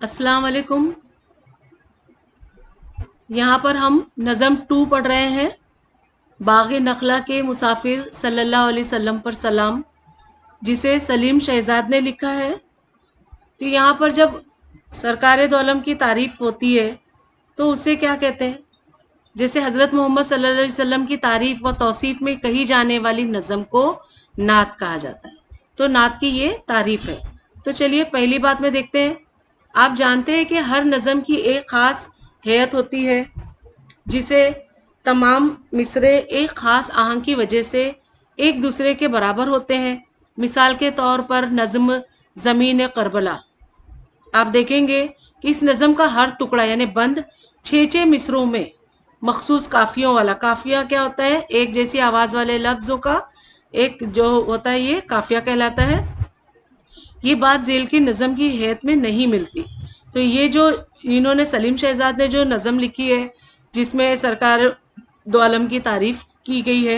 अस्सलाम वालेकुम। यहाँ पर हम नज़म 2 पढ़ रहे हैं। बाग़े नखला के मुसाफिर सल्लल्लाहु अलैहि वसल्लम पर सलाम, जिसे सलीम शहजाद ने लिखा है। तो यहाँ पर जब सरकार दो आलम की तारीफ़ होती है तो उसे क्या कहते हैं? जैसे हज़रत मोहम्मद सल्लल्लाहु अलैहि वसल्लम की तारीफ़ व तौसीफ़ में कही जाने वाली नज़म को नात कहा जाता है। तो नात की ये तारीफ़ है। तो चलिए पहली बात में देखते हैं। आप जानते हैं कि हर नज़म की एक ख़ास हैयत होती है, जिसे तमाम मिसरे एक ख़ास आहंग की वजह से एक दूसरे के बराबर होते हैं। मिसाल के तौर पर नज़्म ज़मीन करबला, आप देखेंगे कि इस नज़म का हर टुकड़ा यानी बंद 6 मिसरों में मखसूस काफियों वाला, काफिया क्या होता है? एक जैसी आवाज़ वाले लफ्ज़ों का एक जो होता है, ये काफिया कहलाता है। ये बात झेल की नज़म की हैत में नहीं मिलती। तो ये जो इन्होंने सलीम शहजाद ने जो नज़म लिखी है, जिसमें सरकार दो आलम की तारीफ़ की गई है,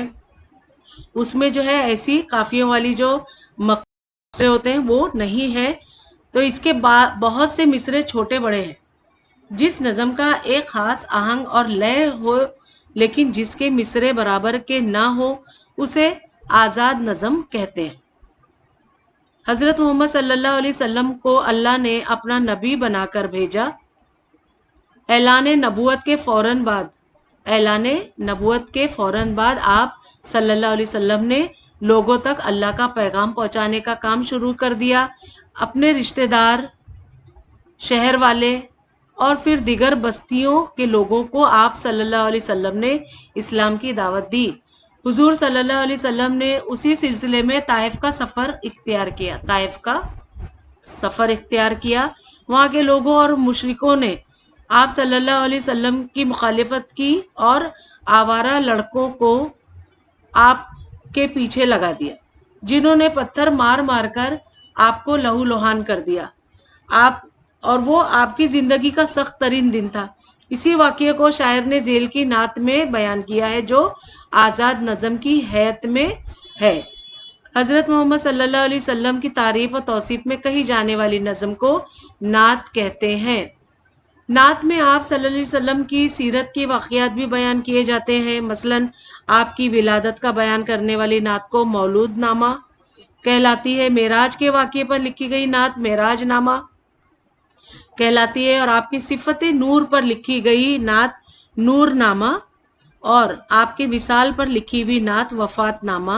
उसमें जो है ऐसी काफियों वाली जो मिसरे होते हैं वो नहीं है। तो इसके बाद बहुत से मिसरे छोटे बड़े हैं। जिस नज़म का एक ख़ास आहंग और लय हो, लेकिन जिसके मिसरे बराबर के ना हो, उसे आज़ाद नज़म कहते हैं। हज़रत मोहम्मद सल्लल्लाहु अलैहि वसल्लम को अल्लाह ने अपना नबी बनाकर भेजा। ऐलान नबूवत के फ़ौरन बाद आप सल्लल्लाहु अलैहि वसल्लम ने लोगों तक अल्लाह का पैगाम पहुंचाने का काम शुरू कर दिया। अपने रिश्तेदार, शहर वाले और फिर दिगर बस्तियों के लोगों को आप सल्लल्लाहु अलैहि वसल्लम ने इस्लाम की दावत दी। हुजूर सल्लल्लाहु अलैहि वसल्लम ने उसी सिलसिले में ताइफ का सफ़र इख्तियार किया। वहाँ के लोगों और मुशरिकों ने आप सल्लल्लाहु अलैहि वसल्लम की मुखालिफत की और आवारा लड़कों को आपके पीछे लगा दिया, जिन्होंने पत्थर मार मार कर आपको लहूलुहान कर दिया। आप और वो आपकी ज़िंदगी का सख्त तरीन दिन था। इसी वाक़ये को शायर ने झेल की नात में बयान किया है, जो आज़ाद नज़म की हैत में है। हज़रत मोहम्मद सल्लल्लाहु अलैहि वसल्लम की तारीफ़ और तौसीफ़ में कही जाने वाली नज़म को नात कहते हैं। नात में आप सल्लल्लाहु अलैहि वसल्लम की सीरत के वाक़यात भी बयान किए जाते हैं। मसलन आपकी विलादत का बयान करने वाली नात को मौलूद नामा कहलाती है। मेराज के वाक़ये पर लिखी गई नात मेराज नामा कहलाती है, और आपकी सिफत नूर पर लिखी गई नात नूर नामा, और आपके विसाल पर लिखी हुई नात वफ़ात नामा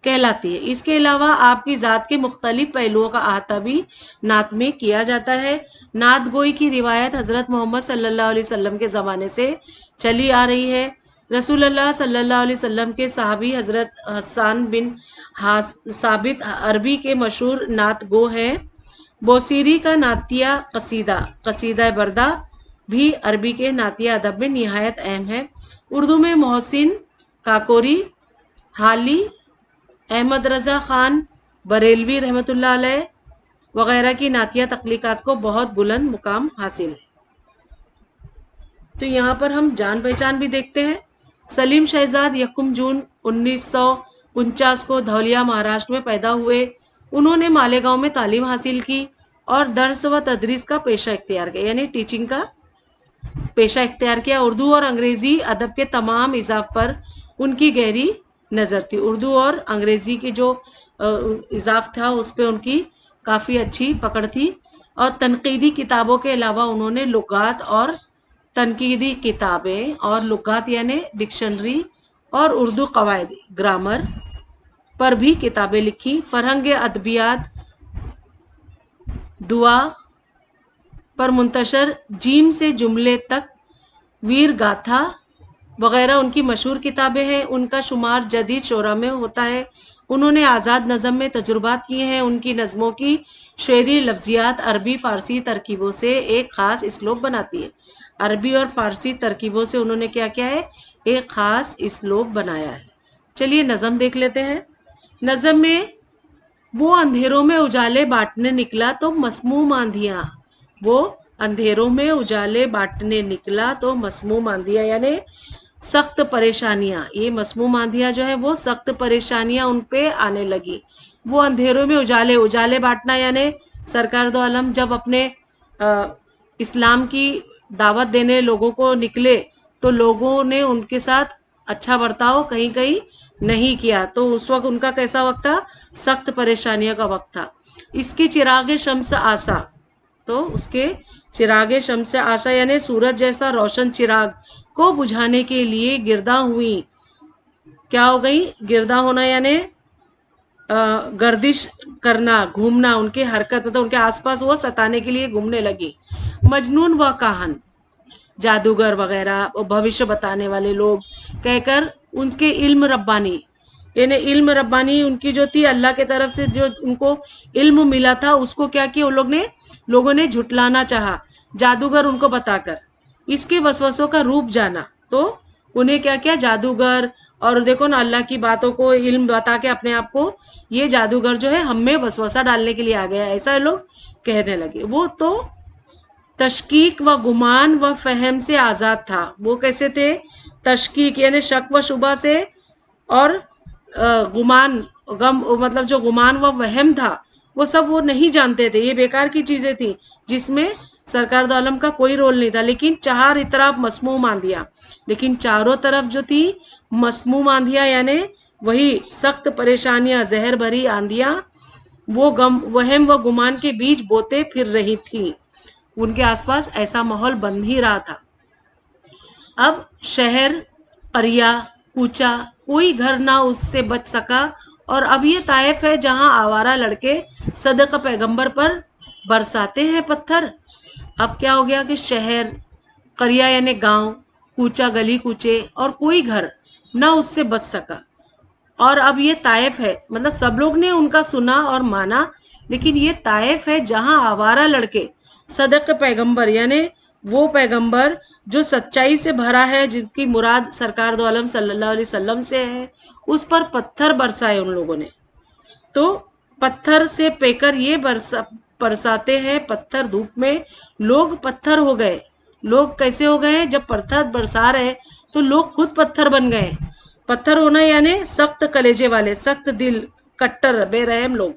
कहलाती है। इसके अलावा आपकी ज़ात के मुख्तलिफ पहलुओं का अहाता भी नात में किया जाता है। नात गोई की रिवायत हज़रत मोहम्मद सल्लल्लाहु अलैहि वसल्लम के ज़माने से चली आ रही है। रसूलुल्लाह सल्लल्लाहु अलैहि वसल्लम के सहाबी हज़रत हसन बिन साबित अरबी के मशहूर नात गो हैं। बोसीरी का नातिया कसीदा बरदा भी अरबी के नातिया अदब में निहायत अहम है। उर्दू में मोहसिन काकोरी, हाली, अहमद रज़ा ख़ान बरेलवी रहमतुल्लाह अलैह वगैरह की नातिया तख्लीक़ात को बहुत बुलंद मुकाम हासिल है। तो यहाँ पर हम जान पहचान भी देखते हैं। सलीम शहजाद 1 जून 1949 को धौलिया महाराष्ट्र में पैदा हुए। उन्होंने मालेगांव में तालीम हासिल की और दर्स व तदरीस का पेशा इख्तियार किया, यानी टीचिंग का पेशा इख्तियार किया। उर्दू और अंग्रेज़ी अदब के तमाम इज़ाफ़ पर उनकी गहरी नज़र थी। उर्दू और अंग्रेज़ी के जो इज़ाफ़ था उस पर उनकी काफ़ी अच्छी पकड़ थी। और तनक़ीदी किताबों के अलावा उन्होंने लुग़ात और तनक़ीदी किताबें और लुग़ात यानी डिक्शनरी और उर्दू क़वायद ग्रामर पर भी किताबें लिखी। फ़रहंग अदबियात, दुआ पर मुंतशर जीम से जुमले तक, वीर गाथा वगैरह उनकी मशहूर किताबें हैं। उनका शुमार जदीद शोरा में होता है। उन्होंने आज़ाद नज़म में तजुर्बात किए हैं। उनकी नज़मों की शेरी लफ्ज़ियात अरबी फ़ारसी तरकीबों से एक ख़ास इसलोब बनाती है। अरबी और फ़ारसी तरकीबों से उन्होंने क्या किया है? एक ख़ास इसलोब बनाया है। चलिए नज़म देख लेते हैं। नज़म में वो अंधेरों में उजाले बांटने निकला तो मसमूम आंधियाँ, वो अंधेरों में उजाले बांटने निकला तो मसमूम आंधियाँ यानी सख्त परेशानियाँ। ये मसमूम आंधियाँ जो है वो सख्त परेशानियाँ उन पे आने लगी। वो अंधेरों में उजाले बांटना यानी सरकार दो आलम जब अपने اسلام کی دعوت دینے لوگوں کو نکلے تو لوگوں نے ان کے ساتھ اچھا برتاؤ کہیں کہیں نہیں کیا، تو اس وقت ان کا کیسا وقت تھا؟ سخت پریشانیوں کا وقت تھا۔ اس کی چراغ شمس آسا، تو اس کے چراغ شمس آسا یعنی سورج جیسا روشن چراغ کو بجھانے کے لیے گرداں ہوئی۔ کیا ہو گئی؟ گرداں ہونا یعنی گردش کرنا، گھومنا، ان کے حرکت مطلب ان کے آس پاس وہ ستانے کے لیے گھومنے لگی۔ مجنون و کاہن، جادوگر وغیرہ بھوشیہ بتانے والے لوگ کہہ کر ان کے علم ربانی یعنی علم ربانی ان کی جو تھی اللہ کے طرف سے جو ان کو علم ملا تھا اس کو کیا کیا ان لوگوں نے جھٹلانا چاہا، جادوگر ان کو بتا کر اس کے وسوسوں کا روپ جانا، تو انہیں کیا کیا جادوگر، اور دیکھو نا اللہ کی باتوں کو علم بتا کے اپنے آپ کو یہ جادوگر جو ہے ہم میں وسوسہ ڈالنے کے لیے آ گیا، ایسا لوگ کہنے لگے۔ وہ تو تشکیک و گمان و فہم سے آزاد تھا۔ وہ کیسے تھے؟ تشکیک یعنی شک و شبہ سے، اور گمان مطلب جو گمان و وہم تھا وہ سب وہ نہیں جانتے تھے، یہ بیکار کی چیزیں تھیں جس میں سرکار دو عالم کا کوئی رول نہیں تھا۔ لیکن چار اطراف مسموم آندیاں، لیکن چاروں طرف جو تھی مسموم آندیاں یعنی وہی سخت پریشانیاں، زہر بھری آندیاں وہ وہم و گمان کے بیچ بوتے پھر رہی تھی، ان کے آس پاس ایسا ماحول بن ہی رہا تھا۔ اب شہر، قریہ، کوچہ، کوئی گھر نہ اس سے بچ سکا، اور اب یہ طائف ہے جہاں آوارہ لڑکے صدق پیغمبر پر برساتے ہیں پتھر۔ اب کیا ہو گیا کہ شہر، قریہ یعنی گاؤں، کوچہ گلی کوچے، اور کوئی گھر نہ اس سے بچ سکا، اور اب یہ طائف ہے مطلب سب لوگ نے ان کا سنا اور مانا، لیکن یہ طائف ہے جہاں آوارہ لڑکے صدق پیغمبر یعنی وہ پیغمبر جو سچائی سے بھرا ہے، جس کی مراد سرکار دو عالم صلی اللہ علیہ وسلم سے ہے، اس پر پتھر برسائے ان لوگوں نے۔ تو پتھر سے پے کر یہ برساتے ہیں پتھر دھوپ میں، لوگ پتھر ہو گئے۔ لوگ کیسے ہو گئے؟ جب پتھر برسا رہے تو لوگ خود پتھر بن گئے۔ پتھر ہونا یعنی سخت کلیجے والے، سخت دل، کٹر، بے رحم لوگ۔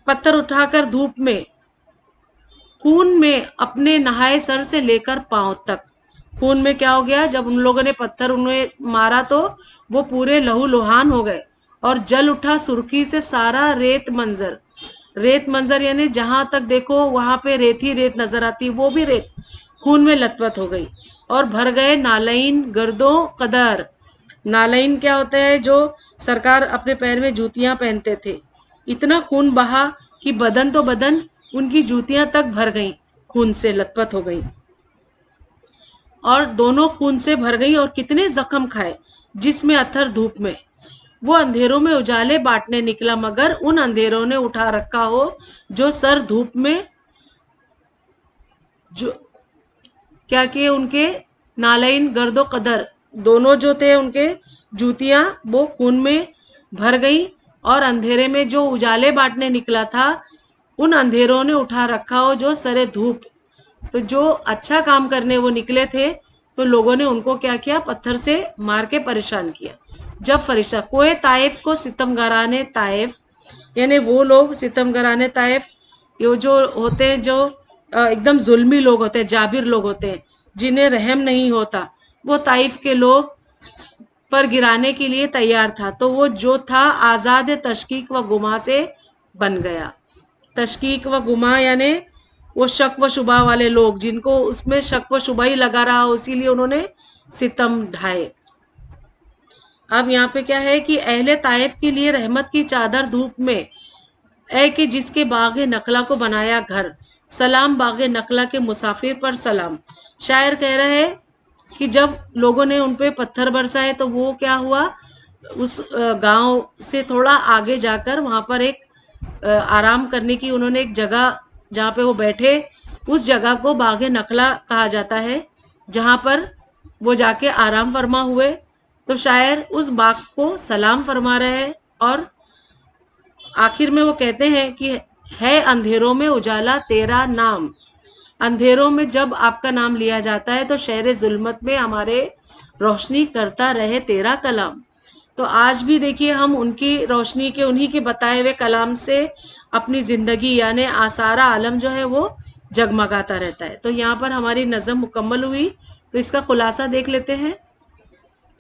پتھر اٹھا کر دھوپ میں، خون میں اپنے نہائے سر سے لے کر پاؤں تک۔ خون میں کیا ہو گیا؟ جب ان لوگوں نے پتھر انہیں مارا تو وہ پورے لہو لہان ہو گئے، اور جل اٹھا سرخی سے سارا ریت منظر۔ ریت منظر یعنی جہاں تک دیکھو وہاں پہ ریت ہی ریت نظر آتی، وہ بھی ریت خون میں لت پت ہو گئی، اور بھر گئے نالین گردوں قدر۔ نالین کیا ہوتا ہے؟ جو سرکار اپنے پیر میں جوتیاں پہنتے تھے۔ اتنا خون بہا کہ بدن تو بدن ان کی جوتیاں تک بھر گئیں، خون سے لت پت ہو گئیں، اور دونوں خون سے بھر گئی، اور کتنے زخم کھائے جس میں اتھر دھوپ میں۔ وہ اندھیروں میں اجالے بانٹنے نکلا، مگر ان اندھیروں نے اٹھا رکھا ہو جو سر دھوپ میں، جو کیا کہ ان کے نالین گرد و قدر دونوں جو تھے ان کے جوتیاں وہ خون میں بھر گئی، اور اندھیرے میں جو اجالے بانٹنے نکلا تھا ان اندھیروں نے اٹھا رکھا ہو جو سرے دھوپ۔ تو جو اچھا کام کرنے وہ نکلے تھے تو لوگوں نے ان کو کیا کیا؟ پتھر سے مار کے پریشان کیا۔ جب فرشتہ کوہ طائف کو ستمگارانے طائف یعنی وہ لوگ ستمگارانے طائف یہ جو ہوتے ہیں، جو ایک دم ظلمی لوگ ہوتے ہیں، جابر لوگ ہوتے ہیں، جنہیں رحم نہیں ہوتا، وہ طائف کے لوگ پر گرانے کے لیے تیار تھا، تو وہ جو تھا آزاد تشکیک و گما سے بن گیا۔ تشکیک و گما یعنی وہ شک و شبہ والے لوگ جن کو اس میں شک و شبہ ہی لگا رہا، اسی لیے انہوں نے ستم ڈھائے۔ اب یہاں پہ کیا ہے کہ اہل طائف کے لیے رحمت کی چادر دھوپ میں، اے کہ جس کے باغ نخلا کو بنایا گھر، سلام باغ نخلا کے مسافر پر سلام۔ شاعر کہہ رہے ہیں کہ جب لوگوں نے ان پہ پتھر برسائے تو وہ کیا ہوا؟ اس گاؤں سے تھوڑا آگے جا کر وہاں پر ایک آرام کرنے کی انہوں نے ایک جگہ جہاں پہ وہ بیٹھے، اس جگہ کو باغ نخلا کہا جاتا ہے، جہاں پر وہ جا کے آرام فرما ہوئے۔ تو شاعر اس باغ کو سلام فرما رہے ہیں، اور آخر میں وہ کہتے ہیں کہ ہے اندھیروں میں اجالا تیرا نام۔ اندھیروں میں جب آپ کا نام لیا جاتا ہے تو شہر ظلمت میں ہمارے روشنی کرتا رہے تیرا کلام۔ تو آج بھی دیکھیے ہم ان کی روشنی کے، انہی کے بتائے ہوئے کلام سے اپنی زندگی یعنی آثار عالم جو ہے وہ जगमगाता रहता है। तो यहाँ पर हमारी नज़म मुकम्मल हुई, तो इसका खुलासा देख लेते हैं।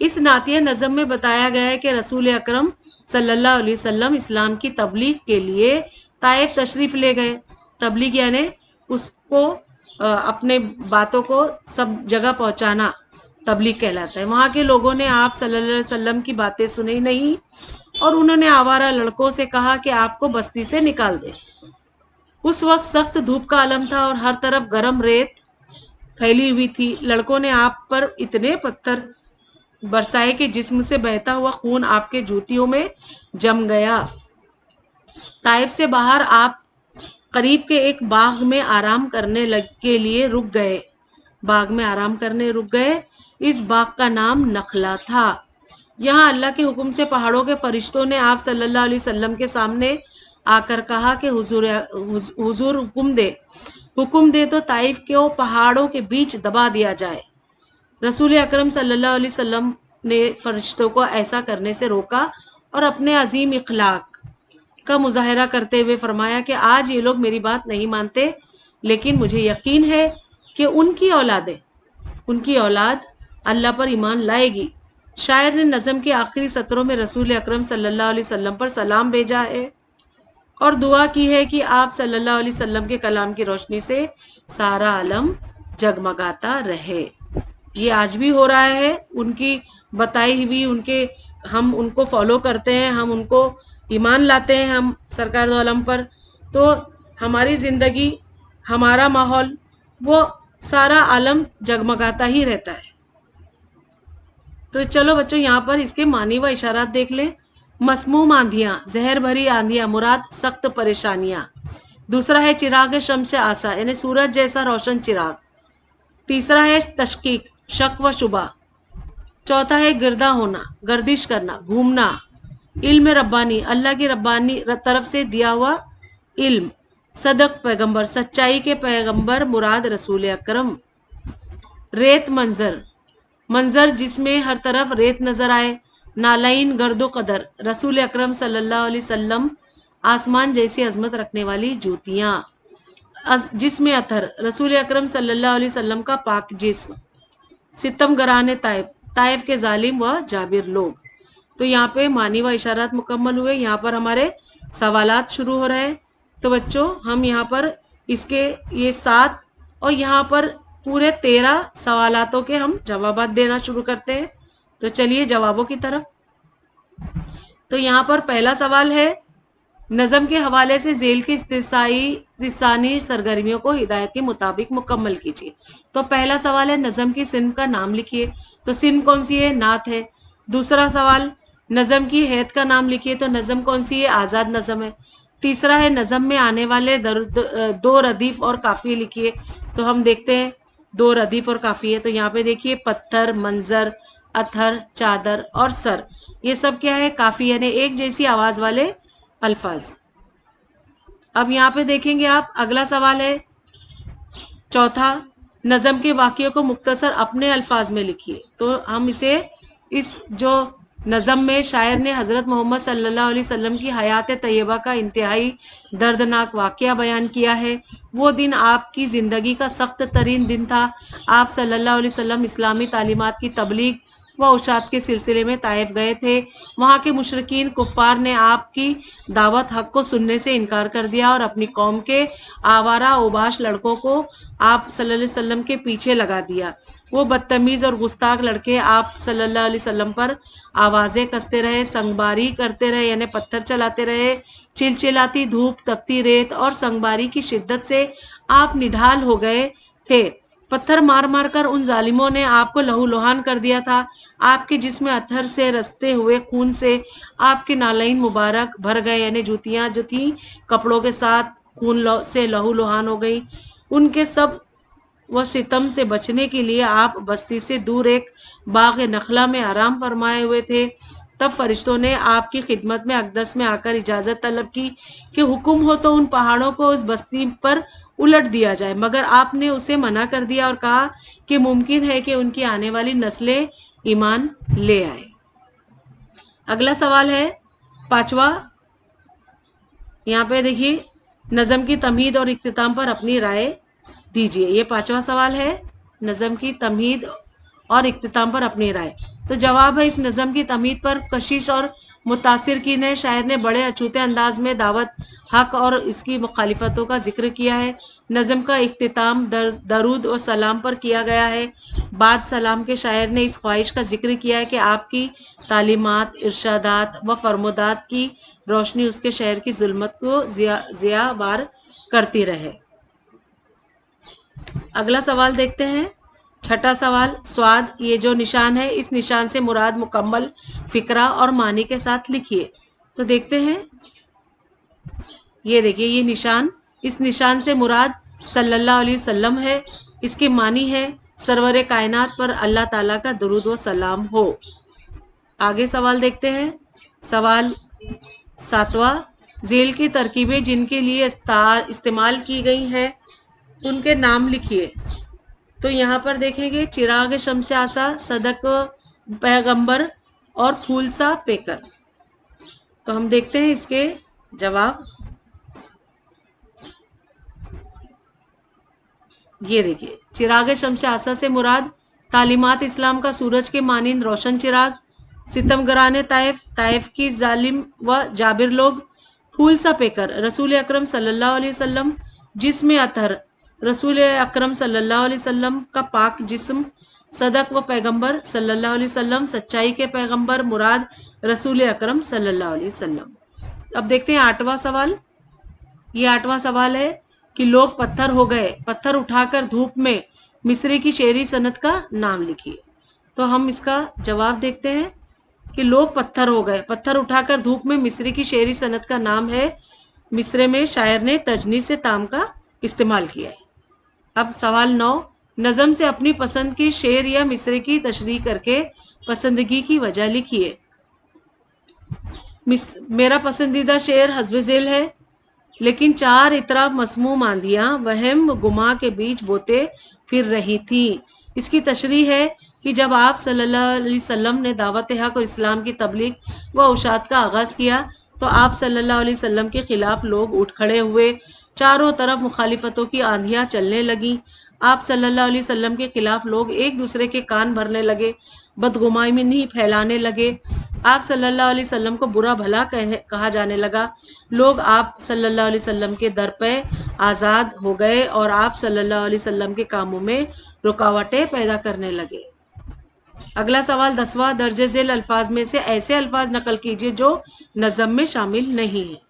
इस नातिया नज़म में बताया गया है कि रसूल अकरम सल्लल्लाहु अलैहि वसल्लम इस्लाम की तबलीग के लिए ताइफ तशरीफ़ ले गए। तबलीग यानी उसको अपने बातों को सब जगह पहुंचाना तबलीग कहलाता है। वहाँ के लोगों ने आप सल्लल्लाहु अलैहि वसल्लम की बातें सुनी नहीं और उन्होंने आवारा लड़कों से कहा कि आपको बस्ती से निकाल दें। उस वक्त सख्त धूप का आलम था और हर तरफ गर्म रेत फैली हुई थी। लड़कों ने आप पर इतने पत्थर बरसाए कि जिस्म से बहता हुआ खून आपके जूतियों में जम गया। ताइफ से बाहर आप करीब के एक बाग में आराम करने के लिए रुक गए। बाग में आराम करने रुक गए। इस बाग का नाम नखला था। यहाँ अल्लाह के हुक्म से पहाड़ों के फरिश्तों ने आप सल्लल्लाहु अलैहि वसल्लम के सामने आकर कहा कि हुजूर हुक्म दे तो ताइफ को पहाड़ों के बीच दबा दिया जाए। रसूल अकरम सल्लल्लाहु अलैहि वसल्लम ने फरिश्तों को ऐसा करने से रोका और अपने अजीम इखलाक का मुजाहरा करते हुए फरमाया कि आज ये लोग मेरी बात नहीं मानते, लेकिन मुझे यकीन है कि उनकी औलाद अल्लाह पर ईमान लाएगी। शायर ने नज़म के आखिरी सत्रों में रसूल अकरम सल्लल्लाहु अलैहि वसल्लम पर सलाम भेजा है और दुआ की है कि आप सल्लल्लाहु अलैहि वसल्लम के कलाम की रोशनी से सारा आलम जगमगाता रहे। ये आज भी हो रहा है। उनकी बताई हुई हम उनको फॉलो करते हैं, हम उनको ईमान लाते हैं, हम सरकार दो आलम पर, तो हमारी ज़िंदगी, हमारा माहौल, वो सारा आलम जगमगाता ही रहता है। तो चलो बच्चों, यहाँ पर इसके मानी व इशारात देख लें। मसमूम आंधियाँ, जहर भरी आंधियाँ, मुराद सख्त परेशानियाँ। दूसरा है चिराग शम्स आसा, यानी सूरज जैसा रोशन चिराग। तीसरा है तशकीक, शक व शुबा। चौथा है गिरदा होना, गर्दिश करना, घूमना। इल्म रब्बानी, अल्लाह की रब्बानी तरफ से दिया हुआ इल्म। सदक पैगंबर, सच्चाई के पैगंबर मुराद रसूल अकरम। रेत मंजर जिसमें हर तरफ रेत नजर आए। नालाइन गर्दो कदर, रसूल अकरम सल्लल्लाहु अलैहि वसल्लम आसमान जैसी अजमत रखने वाली जूतियाँ। जिसमें अथर, रसूल अकरम सल्लल्लाहु अलैहि वसल्लम का पाक जिस्म। सितम गराने ताइफ के जालिम व जाबिर लोग। तो यहाँ पे मानी व इशारात मुकम्मल हुए। यहाँ पर हमारे सवालात शुरू हो रहे हैं। तो बच्चों, हम यहाँ पर इसके ये 7 और यहाँ पर पूरे 13 सवालातों के हम जवाबात देना शुरू करते हैं। तो चलिए जवाबों की तरफ। तो यहाँ पर पहला सवाल है, नज़म के हवाले से झेल की लिसानी सरगर्मियों को हिदायत के मुताबिक मुकम्मल कीजिए। तो पहला सवाल है, नज़म की सिन्फ का नाम लिखिए। तो सिन्फ कौन सी है? नात है। दूसरा सवाल, नज़म की हैत का नाम लिखिए। तो नज़म कौन सी है? आज़ाद नज़म है। तीसरा है, नज़म में आने वाले दो रदीफ और काफ़िए लिखिए। तो हम देखते हैं 2 रदीफ और काफ़िए। तो यहाँ पे देखिए, पत्थर, मंजर, अथर, चादर और सर, ये सब क्या है? काफ़ी, यानी एक जैसी आवाज़ वाले अल्फाज। अब यहाँ पे देखेंगे आप, अगला सवाल है चौथा, नज़म के वाक़ियों को मुख्तसर अपने अल्फाज में लिखिए। तो हम इस जो नज़म में शायर ने हज़रत मोहम्मद सल्लल्लाहु अलैहि वसल्लम की हयात तैयबा का इंतहाई दर्दनाक वाक़या बयान किया है। वो दिन आपकी ज़िंदगी का सख्त तरीन दिन था। आप सल्लल्लाहु अलैहि वसल्लम इस्लामी तालीमात की तबलीग व उशात के सिलसिले में ताइफ गए थे। वहाँ के मुशरिकीन कुफ़ार ने आपकी दावत हक़ को सुनने से इनकार कर दिया और अपनी कौम के आवारा ओबाश लड़कों को आप सल्लल्लाहु अलैहि वसल्लम के पीछे लगा दिया। वो बदतमीज़ और गुस्ताख लड़के आप सल्लल्लाहु अलैहि वसल्लम पर आवाज़ें कसते रहे, संगबारी करते रहे, यानी पत्थर चलाते रहे। चिलचिलाती धूप, तपती रेत और संगबारी की शिद्दत से आप निढाल हो गए थे। पत्थर मार मार कर उन जालिमों ने आपको लहूलुहान कर दिया था। आपके जिस्म अथर से रसते हुए खून से आपके नालैन मुबारक भर गए, यानी जूतियाँ जो थी कपड़ों के साथ खून से लहूलुहान हो गई। उनके सब व सितम से बचने के लिए आप बस्ती से दूर एक बाग नखला में आराम फरमाए हुए थे। तब फरिश्तों ने आपकी खिदमत में अक़दस में आकर इजाज़त तलब की कि हुक्म हो तो उन पहाड़ों को उस बस्ती पर उलट दिया जाए, मगर आपने उसे मना कर दिया और कहा कि मुमकिन है कि उनकी आने वाली नस्लें ईमान ले आए। अगला सवाल है 5वां। यहाँ पे देखिए, नज़म की तमहीद और इख्तिताम पर अपनी राय दीजिए। ये 5वां सवाल है, नज़म की तमहीद और इख्तिताम पर अपनी राय। तो जवाब है, इस नज़म की तमहीद पर कशिश और मुतासिर की ने शायर ने बड़े अछूते अंदाज में दावत हक और इसकी मुखालिफतों का जिक्र किया है। नज़म का इख्तिताम दरूद और सलाम पर किया गया है। बाद सलाम के शायर ने इस ख्वाहिश का जिक्र किया है कि आपकी तालीमात, इरशादात व फरमोदात की रोशनी उसके शहर की जुल्मत को ज़ियाबार करती रहे। अगला सवाल देखते हैं, छठा सवाल, स्वाद, ये जो निशान है, इस निशान से मुराद मुकम्मल फिक्रा और मानी के साथ लिखिए। तो देखते हैं, ये देखिए, ये निशान, इस निशान से मुराद सल्लल्लाहु अलैहि वसल्लम है। इसके मानी है सरवरे कायनात पर अल्लाह ताला का दुरूद व सलाम हो। आगे सवाल देखते हैं, सवाल 7वां, झेल की तरकीबें जिनके लिए इस्तेमाल की गई हैं उनके नाम लिखिए। तो यहाँ पर देखेंगे, चिराग शम्स आसा, सदक पैगंबर और फूल सा पेकर। तो हम देखते हैं इसके जवाब। ये देखिए, चिराग शम्स आसा से मुराद तालीमात इस्लाम का सूरज के मानिंद रोशन चिराग, सितमगराने ताइफ, ताइफ की जालिम व जाबिर लोग। फूल सा पेकर, रसूल अकरम सल्लल्लाहु अलैहि वसल्लम, जिसमें अतहर, रसूल अकरम सल्लल्लाहु अलैहि वसल्लम का पाक जिस्म। सदक व पैगंबर सल्लल्लाहु अलैहि वसल्लम, सच्चाई के पैगंबर, मुराद रसूल अकरम सल्लल्लाहु अलैहि वसल्लम। अब देखते हैं 8वां सवाल। ये 8वां सवाल है कि लोग पत्थर हो गए, पत्थर उठाकर धूप में, मिस्री की शेरी सनत का नाम लिखिए। तो हम इसका जवाब देखते हैं कि लोग पत्थर हो गए, पत्थर उठाकर धूप में, मिस्री की शेरी सनत का नाम है। मिस्र में शायर ने तजनी से ताम का इस्तेमाल किया है। अब सवाल 9, नज़म से अपनी पसंद की शेर या मिसरे की तशरीह करके पसंदगी की वजह लिखिए। मेरा पसंदीदा शेर हस्ब ज़ेल है, लेकिन चार इतरा मसमूम आंधियाँ वहम गुमा के बीच बोते फिर रही थी। इसकी तशरीह है कि जब आप सल्लल्लाहु अलैहि वसल्लम ने दावत हक और इस्लाम की तबलीग व उशात का आगाज़ किया तो आप सल्लल्लाहु अलैहि वसल्लम के खिलाफ लोग उठ खड़े हुए, चारों तरफ मुखालिफतों की आंधियाँ चलने लगीं। आप सल्लल्लाहु अलैहि वसल्लम के खिलाफ लोग एक दूसरे के कान भरने लगे, बदगुमानी फैलाने लगे। आप सल्लल्लाहु अलैहि वसल्लम को बुरा भला कहा जाने लगा। लोग आप सल्लल्लाहु अलैहि वसल्लम के दर पे आज़ाद हो गए और आप सल्लल्लाहु अलैहि वसल्लम के कामों में रुकावटें पैदा करने लगे। अगला सवाल 10वां, दर्जे झेल अल्फाज में से ऐसे अल्फाज नकल कीजिए जो नज़म में शामिल नहीं हैं।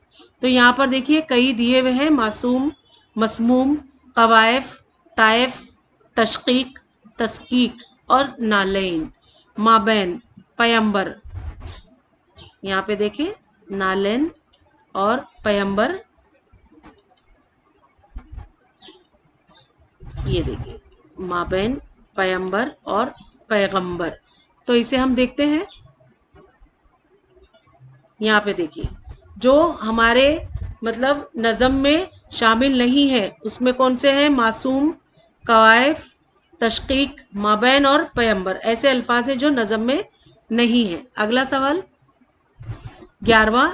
तो यहाँ पर देखिए कई दिए हुए हैं, मासूम, मसमूम, कवायफ, ताइफ, तशकीक, तस्कीक और नालैन, माबैन, पैगंबर। यहाँ पे देखिए नालैन और पैगंबर, ये देखिए माबैन, पैगंबर और पैगंबर। तो इसे हम देखते हैं, यहाँ पे देखिए जो हमारे मतलब नज़म में शामिल नहीं है उसमें कौन से हैं, मासूम, कवायफ, तशकीक, माबैन और पैगंबर, ऐसे अल्फाज हैं जो नज़म में नहीं है। अगला सवाल 11वां,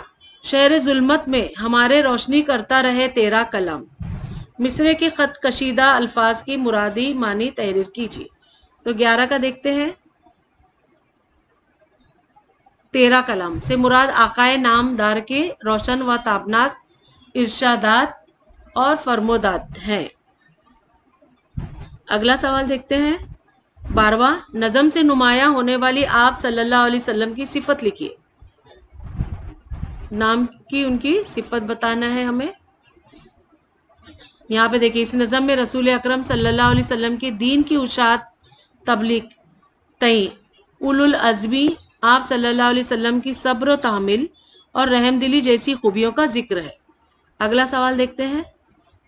शहर जुल्मत में हमारे रोशनी करता रहे तेरा कलाम। मिसरे के खत कशीदा अल्फाज की मुरादी मानी तहरीर कीजिए। तो 11 का देखते हैं, तेरा कलाम से मुराद आकाए नामदार के रोशन व ताबनाक इरशादात और फरमोदात हैं। अगला सवाल देखते हैं 12वां, नज़म से नुमायां होने वाली आप सल्लल्लाहु अलैहि वसल्लम की सिफत लिखिए। नाम की उनकी सिफत बताना है हमें। यहाँ पे देखिए इस नज़म में रसूल अकरम सल्लल्लाहु अलैहि वसल्लम की दीन की उशात, तबलीग, तई, उलुल अज़मी, आप सल्लल्लाहु अलैहि वसल्लम की सब्र, तहमिल और रहमदिली जैसी खूबियों का जिक्र है। अगला सवाल देखते हैं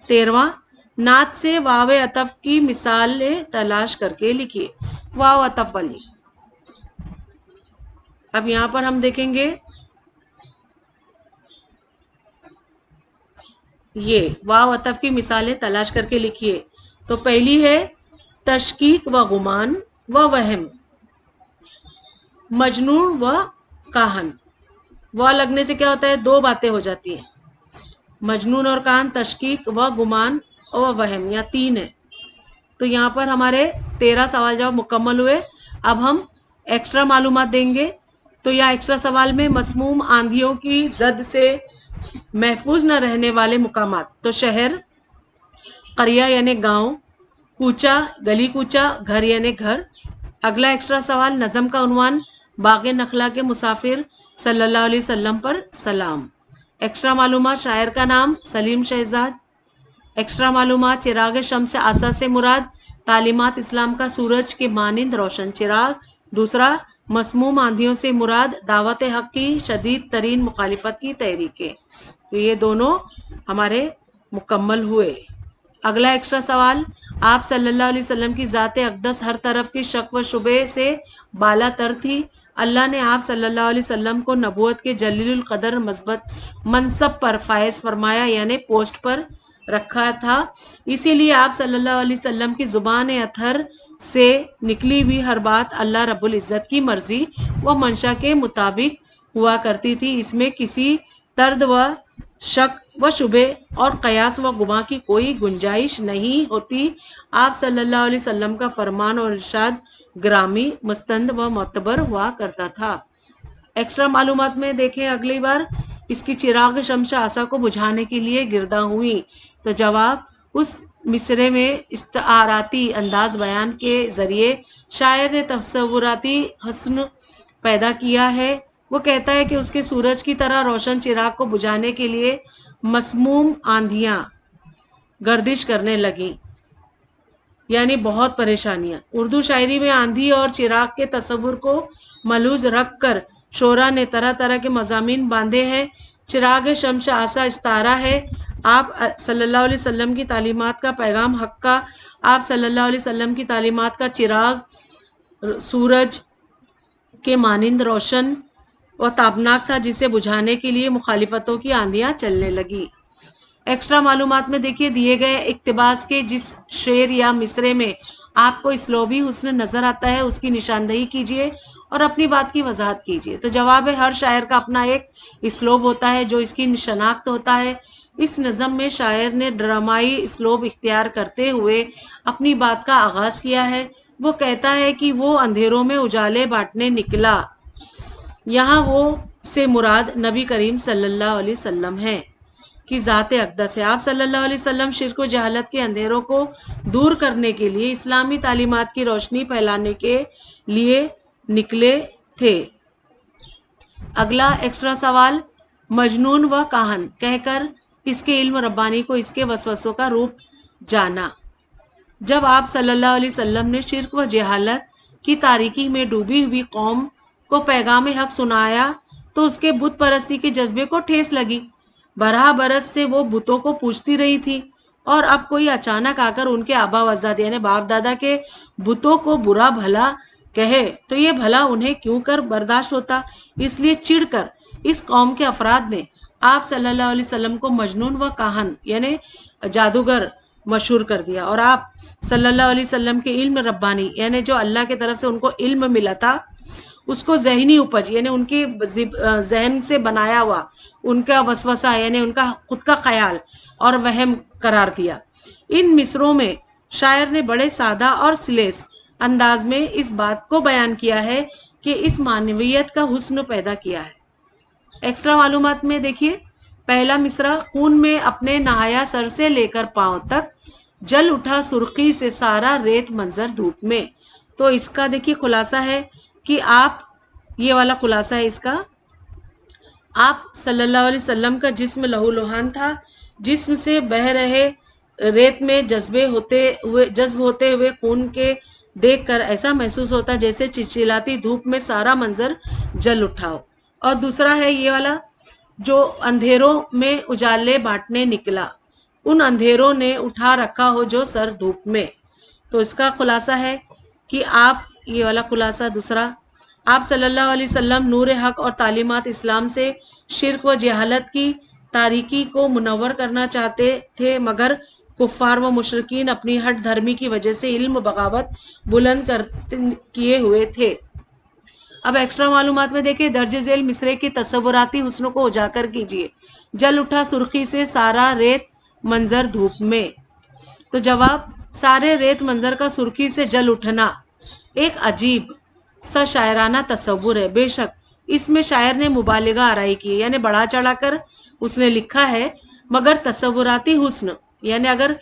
13वां, नात से वाव अतफ की मिसालें तलाश करके लिखिए। वाव अतफ वाली, अब यहाँ पर हम देखेंगे ये वाव अतफ की मिसालें तलाश करके लिखिए। तो पहली है तशकीक व गुमान व वहम, मजनून व काहन। व लगने से क्या होता है, दो बातें हो जाती हैं, मजनून और काहन, तशकीक व गुमान اور وہم، یا 3 ہے. تو یہاں پر ہمارے 13 سوال جواب مکمل ہوئے. اب ہم ایکسٹرا معلومات دیں گے. تو یا ایکسٹرا سوال میں مسموم آندھیوں کی زد سے محفوظ نہ رہنے والے مقامات. تو شہر، قریہ یعنی گاؤں، کوچہ گلی کوچہ، گھر یعنی گھر. اگلا ایکسٹرا سوال نظم کا عنوان باغ نخلا کے مسافر صلی اللہ علیہ وسلم پر سلام. ایکسٹرا معلومات شاعر کا نام سلیم شہزاد. ایکسٹرا معلومات چراغ شمس آسا سے مراد تعلیمات اسلام کا سورج کے مانند روشن چراغ. دوسرا، مسموم آندھیوں سے مراد دعوت حق کی شدید ترین مخالفت کی تحریکیں. تو یہ دونوں ہمارے مکمل ہوئے. اگلا ایکسٹرا سوال، آپ صلی اللہ علیہ وسلم کی ذات اقدس ہر طرف کی شک و شبے سے بالا تر تھی. اللہ نے آپ صلی اللہ علیہ وسلم کو نبوت کے جلیل القدر مثبت منصب پر فائز فرمایا، یعنی پوسٹ پر رکھا تھا. اسی لیے آپ صلی اللہ علیہ وسلم کی زبان اطہر سے نکلی ہوئی ہر بات اللہ رب العزت کی مرضی و منشا کے مطابق ہوا کرتی تھی. اس میں کسی ترد و شک و شبے اور قیاس و گمان کی کوئی گنجائش نہیں ہوتی. آپ صلی اللہ علیہ وسلم کا فرمان اور ارشاد گرامی، مستند و معتبر ہوا کرتا تھا. ایکسٹرا معلومات میں دیکھیں اگلی بار، اس کی چراغ شمس آسا کو بجھانے کے لیے گردا ہوئی. تو جواب، اس مصرے میں استعاراتی انداز بیان کے ذریعے شاعر نے تصوراتی حسن پیدا کیا ہے. وہ کہتا ہے کہ اس کے سورج کی طرح روشن چراغ کو بجھانے کے لیے مسموم آندھیاں گردش کرنے لگیں، یعنی بہت پریشانیاں. اردو شاعری میں آندھی اور چراغ کے تصور کو ملحوظ رکھ کر شعراء نے طرح طرح کے مضامین باندھے ہیں. چراغ شمس آسا استعارہ ہے آپ صلی اللہ علیہ وسلم کی تعلیمات کا، پیغام حق کا. آپ صلی اللہ علیہ وسلم کی تعلیمات کا چراغ سورج کے مانند روشن و تابناک تھا، جسے بجھانے کے لیے مخالفتوں کی آندھیاں چلنے لگی. ایکسٹرا معلومات میں دیکھیے، دیے گئے اقتباس کے جس شعر یا مصرے میں آپ کو اسلوبی حسن نظر آتا ہے اس کی نشاندہی کیجیے اور اپنی بات کی وضاحت کیجیے. تو جواب ہے، ہر شاعر کا اپنا ایک اسلوب ہوتا ہے جو اس کی شناخت ہوتا ہے. اس نظم میں شاعر نے ڈرامائی اسلوب اختیار کرتے ہوئے اپنی بات کا آغاز کیا ہے. وہ کہتا ہے کہ وہ اندھیروں میں اجالے بانٹنے نکلا. یہاں وہ سے مراد نبی کریم صلی اللہ علیہ وسلم ہے کی ذات اقدس ہے. آپ صلی اللہ علیہ وسلم شرک و جہالت کے اندھیروں کو دور کرنے کے لیے اسلامی تعلیمات کی روشنی پھیلانے کے لیے نکلے تھے. اگلا ایکسٹرا سوال، مجنون و کاہن کہہ کر اس کے علم ربانی کو اس کے وسوسوں کا روپ جانا. جب آپ صلی اللہ علیہ وسلم نے شرک و جہالت کی تاریکی میں ڈوبی ہوئی قوم کو پیغام حق سنایا تو اس کے بت پرستی کے جذبے کو ٹھیس لگی. برہ برس سے وہ بتوں کو پوجتی رہی تھی، اور اب کوئی اچانک آ کر ان کے آبا و اجداد یعنی باپ دادا کے بتوں کو برا بھلا کہے تو یہ بھلا انہیں کیوں کر برداشت ہوتا. اس لیے چڑ کر اس قوم کے افراد نے آپ صلی اللہ علیہ وسلم کو مجنون و کاہن یعنی جادوگر مشہور کر دیا، اور آپ صلی اللہ علیہ وسلم کے علم ربانی یعنی جو اللہ کی طرف سے ان کو علم ملا تھا اس کو ذہنی اپج یعنی ان کی ذہن سے بنایا ہوا ان کا وسوسہ یعنی ان کا خود کا خیال اور وہم قرار دیا. ان مصروں میں شاعر نے بڑے سادہ اور سلیس انداز میں اس بات کو بیان کیا ہے کہ اس معنویت کا حسن پیدا کیا ہے. ایکسٹرا معلومات میں دیکھیے، پہلا مصرع، خون میں اپنے نہایا سر سے لے کر پاؤں تک، جل اٹھا سرخی سے سارا ریت منظر دھوپ میں. تو اس کا دیکھیے خلاصہ ہے کہ آپ، یہ والا خلاصہ ہے اس کا، آپ صلی اللہ علیہ وسلم کا جسم لہو لہان تھا. جسم سے بہہ رہے ریت میں جذب ہوتے ہوئے خون کے دیکھ کر ایسا محسوس ہوتا جیسے چلچلاتی دھوپ میں سارا منظر جل اٹھا ہو. اور دوسرا ہے یہ والا، جو اندھیروں میں اجالے بانٹنے نکلا، ان اندھیروں نے اٹھا رکھا ہو جو سر دھوپ میں. تو اس کا خلاصہ ہے کہ آپ، یہ والا خلاصہ دوسرا، آپ صلی اللہ علیہ وسلم نور حق اور تعلیمات اسلام سے شرک و جہالت کی تاریکی کو منور کرنا چاہتے تھے، مگر کفار و مشرکین اپنی ہٹ دھرمی کی وجہ سے علم بغاوت بلند کیے ہوئے تھے. اب ایکسٹرا معلومات میں دیکھیں، درج ذیل مصرے کی تصوراتی حسن کو اجاگر کیجیے. جل اٹھا سرخی سے سارا ریت منظر دھوپ میں. तो जवाब, सारे रेत मंजर का सुर्खी से जल उठना एक अजीब सा शायराना तस्वुर है। बेशक इसमें शायर ने मुबालिगा आराई की है, यानी बढ़ा चढ़ा कर उसने लिखा है, मगर तस्वुराती हुस्न, यानी अगर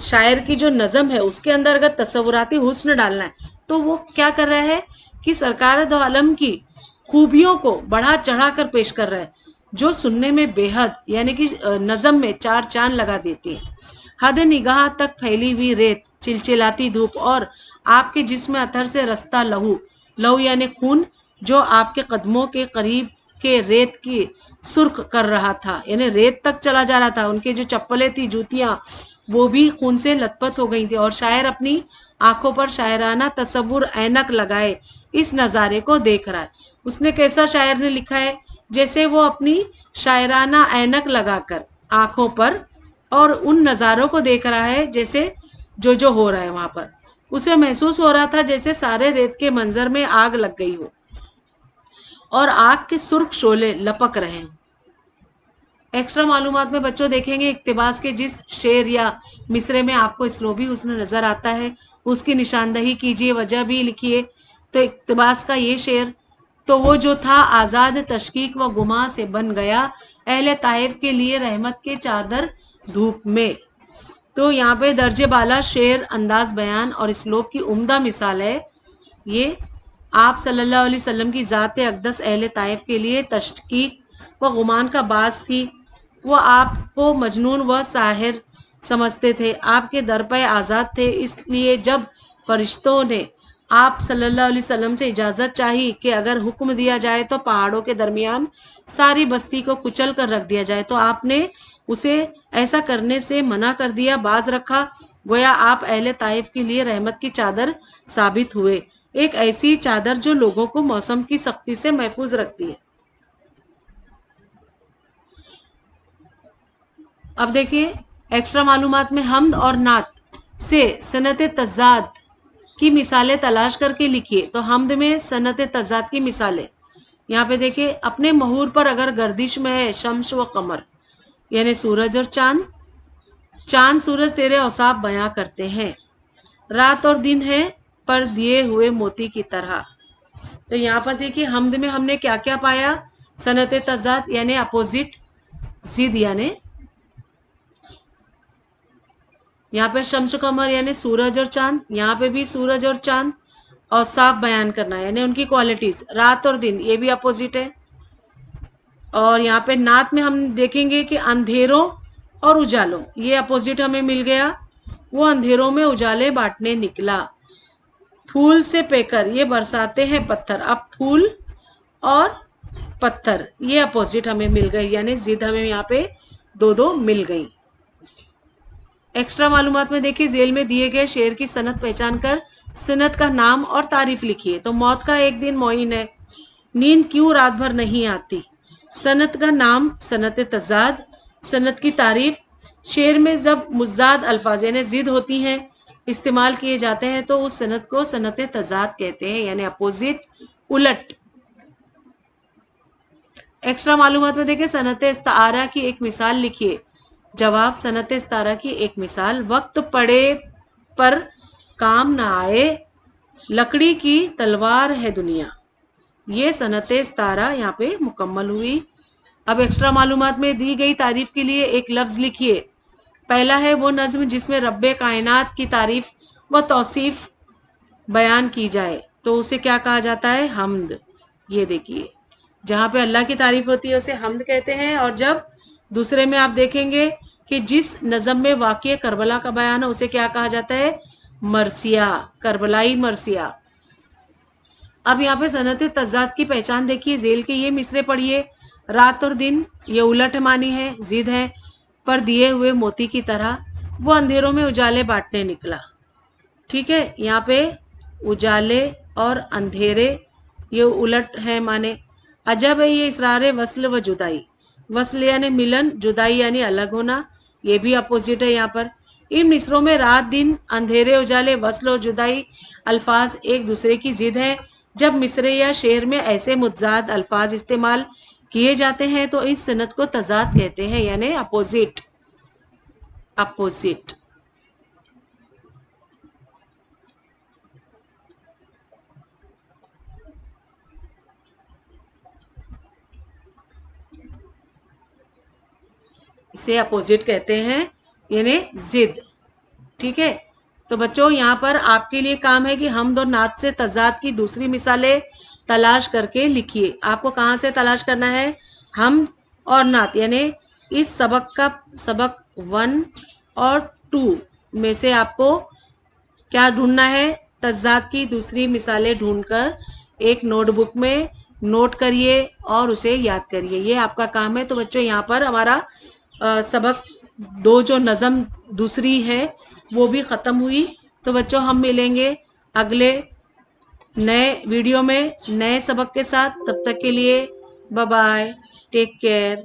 शायर की जो नज़म है उसके अंदर अगर तस्वुराती हुस्न डालना है तो वो क्या कर रहा है कि सरकार दो आलम की खूबियों को बढ़ा चढ़ा कर पेश कर रहा है, जो सुनने में बेहद, यानी कि नज़म में चार चांद लगा देती है। हद निगाह तक फैली हुई रेत, चिलचिलाती धूप और आपके जिस्म अथर से रस्ता लहू, लहू यानी खून, जो आपके कदमों के करीब के रेत की सुर्ख कर रहा था, यानी रेत तक चला जा रहा था। उनके जो चप्पलें थी, जूतियां, वो भी खून से लथपथ हो गई थी। और शायर अपनी आंखों पर शायराना तस्वुर ऐनक लगाए इस नज़ारे को देख रहा है। उसने कैसा शायर ने लिखा है, जैसे वो अपनी शायराना ऐनक लगाकर आंखों पर और उन नज़ारों को देख रहा है, जैसे जो हो रहा है वहां पर उसे महसूस हो रहा था जैसे सारे रेत के मंजर में आग लग गई हो और आग के सुर्ख शोले लपक रहे हैं। एक्स्ट्रा मालूमात में बच्चों देखेंगे, इक्तिबास के जिस शेर या मिसरे में आपको स्लोबी हुस्न नजर आता है उसकी निशानदही कीजिए, वजह भी लिखिए। तो इक्तिबास का ये शेर, तो वो जो था आज़ाद तशकीक व गुमा से बन गया, अहले ताइफ के लिए रहमत के चादर धूप में। तो यहाँ पे दर्जे बाला शेर, अंदाज बयान और स्लोब की उम्दा मिसाल है। ये आप सल्लल्लाहु अलैहि वसल्लम की ज़ात अक़दस अहले ताइफ के लिए तशकीक व गुमान का बास थी। वो आपको मजनून व साहिर समझते थे, आपके दर पे आज़ाद थे। इसलिए जब फरिश्तों ने आप सल्लल्लाहु अलैहि वसल्लम से इजाज़त चाही कि अगर हुक्म दिया जाए तो पहाड़ों के दरमियान सारी बस्ती को कुचल कर रख दिया जाए, तो आपने उसे ऐसा करने से मना कर दिया, बाज रखा। गोया आप अहले ताइफ के लिए रहमत की चादर साबित हुए, एक ऐसी चादर जो लोगों को मौसम की सख्ती से महफूज रखती है। अब देखिए, एक्स्ट्रा मालूमात में हम्द और नात से सनत तज़ाद की मिसालें तलाश करके लिखिए। तो हम्द में सनत तज़ाद की मिसालें यहाँ पे देखिए, अपने महूर पर अगर गर्दिश में है शम्स व कमर, यानी सूरज और चांद, चांद सूरज तेरे औसाफ बयां करते हैं, रात और दिन है पर दिए हुए मोती की तरह। तो यहाँ पर देखिए, हम्द में हमने क्या क्या पाया, सनत तज़ाद यानी अपोजिट, जिद यानी, यहाँ पे शम्स कमर यानी सूरज और चांद, यहाँ पे भी सूरज और चांद, और साफ बयान करना यानी उनकी क्वालिटीज, रात और दिन ये भी अपोजिट है। और यहाँ पे नात में हम देखेंगे कि अंधेरों और उजालों, ये अपोजिट हमें मिल गया, वो अंधेरों में उजाले बांटने निकला। फूल से पेकर, ये बरसाते हैं पत्थर। अब फूल और पत्थर ये अपोजिट हमें मिल गई, यानी जिद हमें यहाँ पे दो दो मिल गई। एक्स्ट्रा मालूमात में देखिए, जेल में दिए गए शेर की सनत पहचान कर सनत का नाम और तारीफ लिखिए। तो मौत का एक दिन मोइन है, नींद क्यों रात भर नहीं आती, सनत का नाम सनत तज़ाद, सनत की तारीफ, शेर में जब मुज़ाद अल्फाज यानी जिद होती हैं इस्तेमाल किए जाते हैं तो उस सनत को सनत तज़ाद कहते हैं, यानी अपोजिट, उलट। एक्स्ट्रा मालूमात में देखिए, सनत इस्तारा की एक मिसाल लिखिए। जवाब, सनत इस्तारा की एक मिसाल, वक्त पड़े पर काम ना आए, लकड़ी की तलवार है दुनिया। ये सनत इस्तारा यहाँ पे मुकम्मल हुई। अब एक्स्ट्रा मालूमात में दी गई तारीफ के लिए एक लफ्ज़ लिखिए। पहला है वो नज़्म जिसमें रब्बे कायनात की तारीफ व तौसीफ बयान की जाए, तो उसे क्या कहा जाता है, हम्द। ये देखिए, जहाँ पे अल्लाह की तारीफ होती है उसे हम्द कहते हैं। और जब दूसरे में आप देखेंगे कि जिस नज़म में वाक़या करबला का बयान है उसे क्या कहा जाता है, मरसिया, करबलाई मरसिया। अब यहाँ पे सनत तज़ाद की पहचान देखिए, जेल के ये मिसरे पढ़िए। रात और दिन ये उलट मानी है, जिद है, पर दिए हुए मोती की तरह, वो अंधेरों में उजाले बांटने निकला। ठीक है, यहाँ पे उजाले और अंधेरे ये उलट है माने। अजब है ये इसरार वस्ल व जुदाई, वस्ल यानी मिलन, जुदाई यानी अलग होना, ये भी अपोजिट है यहाँ पर। इन मिसरों में रात दिन, अंधेरे उजाले, वस्ल और जुदाई अल्फाज एक दूसरे की जिद हैं। जब मिसरे या शेर में ऐसे मुतजाद अल्फाज इस्तेमाल किए जाते हैं तो इस सनत को तज़ाद कहते हैं, यानी अपोजिट, अपोजिट। اسے اپوزٹ کہتے ہیں، یعنی ضد. ٹھیک ہے، تو بچوں یہاں پر آپ کے لیے کام ہے کہ حمد اور نعت سے تضاد کی دوسری مثالیں تلاش کر کے لکھیے. آپ کو کہاں سے تلاش کرنا ہے؟ حمد اور نعت، یعنی اس سبق 1 اور 2 میں سے آپ کو کیا ڈھونڈنا ہے؟ تضاد کی دوسری مثالیں ڈھونڈ کر ایک نوٹ بک میں نوٹ کریے اور اسے یاد کریے. یہ آپ کا کام ہے. تو بچوں یہاں پر ہمارا سبق 2 جو نظم دوسری ہے وہ بھی ختم ہوئی. تو بچوں ہم ملیں گے اگلے نئے ویڈیو میں نئے سبق کے ساتھ. تب تک کے لیے بائے بائے، ٹیک کیئر.